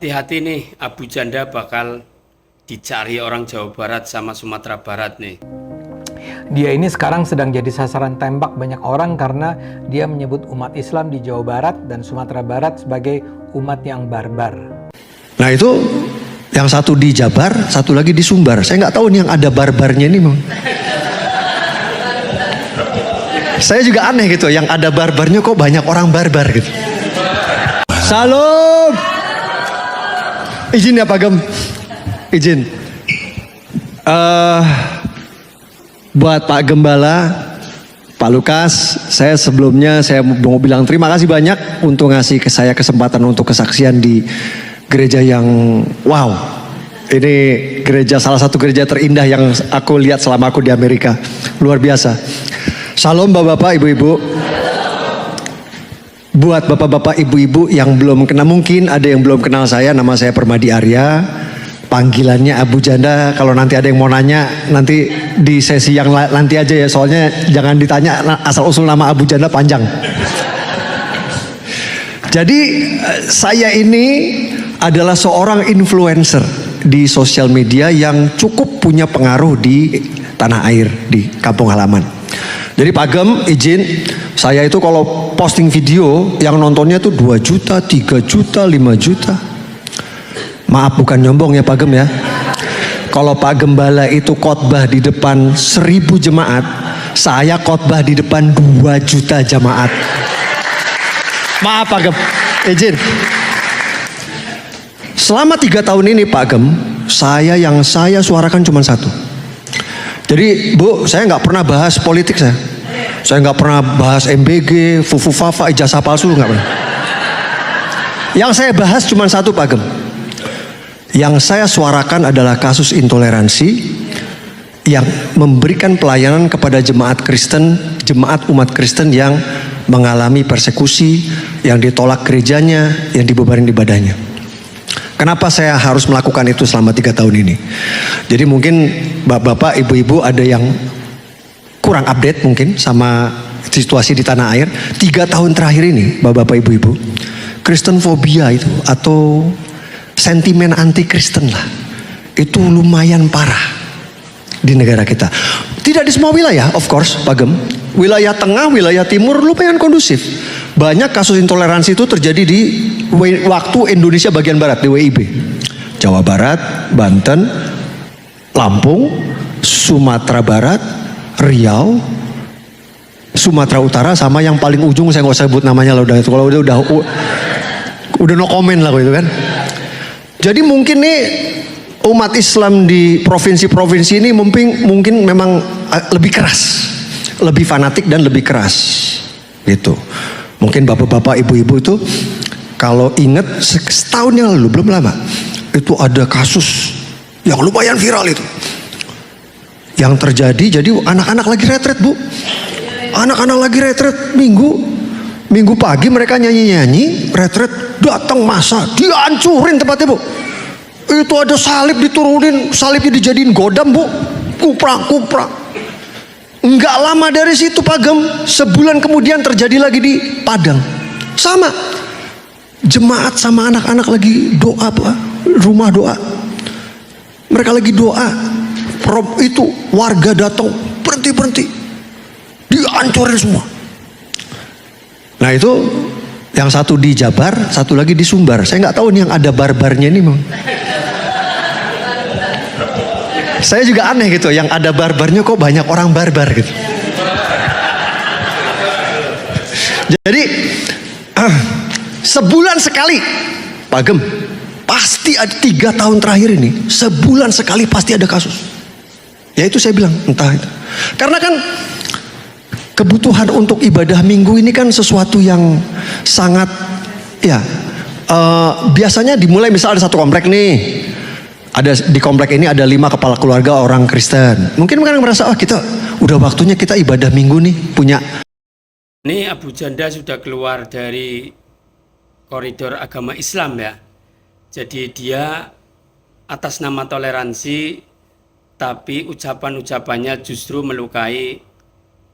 Hati-hati nih, Abu Janda bakal dicari orang Jawa Barat sama Sumatera Barat nih. Dia ini sekarang sedang jadi sasaran tembak banyak orang karena dia menyebut umat Islam di Jawa Barat dan Sumatera Barat sebagai umat yang barbar. Nah itu yang satu di Jabar, satu lagi di Sumbar. Saya nggak tahu nih yang ada barbarnya ini. Saya juga aneh gitu, yang ada barbarnya kok banyak orang barbar gitu. Salam. Izin ya Pak Gem. Izin. Buat Pak Gembala, Pak Lukas, saya sebelumnya mau bilang terima kasih banyak untuk ngasih ke saya kesempatan untuk kesaksian di gereja yang wow. Ini gereja, salah satu gereja terindah yang aku lihat selama aku di Amerika. Luar biasa. Salam Bapak-bapak, Ibu-ibu. Buat Bapak-bapak, Ibu-ibu yang belum kenal, mungkin ada yang belum kenal saya, nama saya Permadi Arya. Panggilannya Abu Janda. Kalau nanti ada yang mau nanya, nanti di sesi yang nanti aja ya. Soalnya jangan ditanya asal usul nama Abu Janda panjang. Jadi saya ini adalah seorang influencer di sosial media yang cukup punya pengaruh di tanah air, di kampung halaman. Jadi Pak Gem izin, saya itu kalau posting video yang nontonnya tuh 2 juta, 3 juta, 5 juta. Maaf bukan nyombong ya Pak Gem ya. Kalau Pak Gembala itu khotbah di depan 1000 jemaat, saya khotbah di depan 2 juta jemaat. Maaf Pak Gem, izin. Selama 3 tahun ini Pak Gem, yang saya suarakan cuma satu. Jadi Bu, saya nggak pernah bahas politik saya. Saya nggak pernah bahas MBG, Fufu Fafa, ijazah palsu, nggak pernah. Yang saya bahas cuma satu Pak Gem. Yang saya suarakan adalah kasus intoleransi yang memberikan pelayanan kepada jemaat Kristen, jemaat umat Kristen yang mengalami persekusi, yang ditolak gerejanya, yang dibebarin ibadahnya. Kenapa saya harus melakukan itu selama 3 tahun ini? Jadi mungkin bapak-bapak, ibu-ibu ada yang kurang update mungkin sama situasi di tanah air. 3 tahun terakhir ini, bapak-bapak, ibu-ibu, Kristen fobia itu atau sentimen anti Kristen lah, itu lumayan parah di negara kita. Tidak di semua wilayah, of course, Pak Gem. Wilayah tengah, wilayah timur lumayan kondusif. Banyak kasus intoleransi itu terjadi di waktu Indonesia bagian barat, di WIB. Jawa Barat, Banten, Lampung, Sumatera Barat, Riau, Sumatera Utara, sama yang paling ujung saya nggak usah sebut namanya lah, kalau udah no comment lah itu kan. Jadi mungkin nih umat Islam di provinsi-provinsi ini mungkin memang lebih keras, lebih fanatik dan lebih keras gitu. Mungkin bapak-bapak, ibu-ibu itu kalau ingat setahun yang lalu, belum lama, itu ada kasus yang lumayan viral itu. Yang terjadi, jadi anak-anak lagi retret Bu. Anak-anak lagi retret Minggu pagi mereka nyanyi-nyanyi, retret, datang masa, dihancurin tempatnya Bu. Itu ada salib diturunin, salibnya dijadiin godam Bu. Kuprak. Enggak lama dari situ Pak Gem, sebulan kemudian terjadi lagi di Padang. Sama. Jemaat sama anak-anak lagi doa Pak, rumah doa. Mereka lagi doa. Itu warga datang, berhenti. Dihancurin semua. Nah itu yang satu di Jabar, satu lagi di Sumbar. Saya nggak tahu nih yang ada barbarnya ini. Saya juga aneh gitu, yang ada barbarnya kok banyak orang barbar gitu. Jadi sebulan sekali, Pak Gem, pasti ada 3 tahun terakhir ini, sebulan sekali pasti ada kasus. Ya itu saya bilang, entah itu. Karena kan kebutuhan untuk ibadah minggu ini kan sesuatu yang sangat ya biasanya dimulai, misal ada satu komplek nih, di komplek ini ada 5 kepala keluarga orang Kristen. Mungkin merasa kita udah waktunya kita ibadah minggu nih, punya. Ini Abu Janda sudah keluar dari koridor agama Islam ya. Jadi dia atas nama toleransi, tapi ucapan-ucapannya justru melukai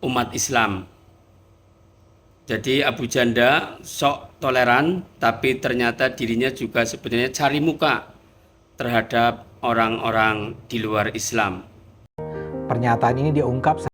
umat Islam. Jadi Abu Janda sok toleran, tapi ternyata dirinya juga sebenarnya cari muka terhadap orang-orang di luar Islam. Pernyataan ini dia ungkap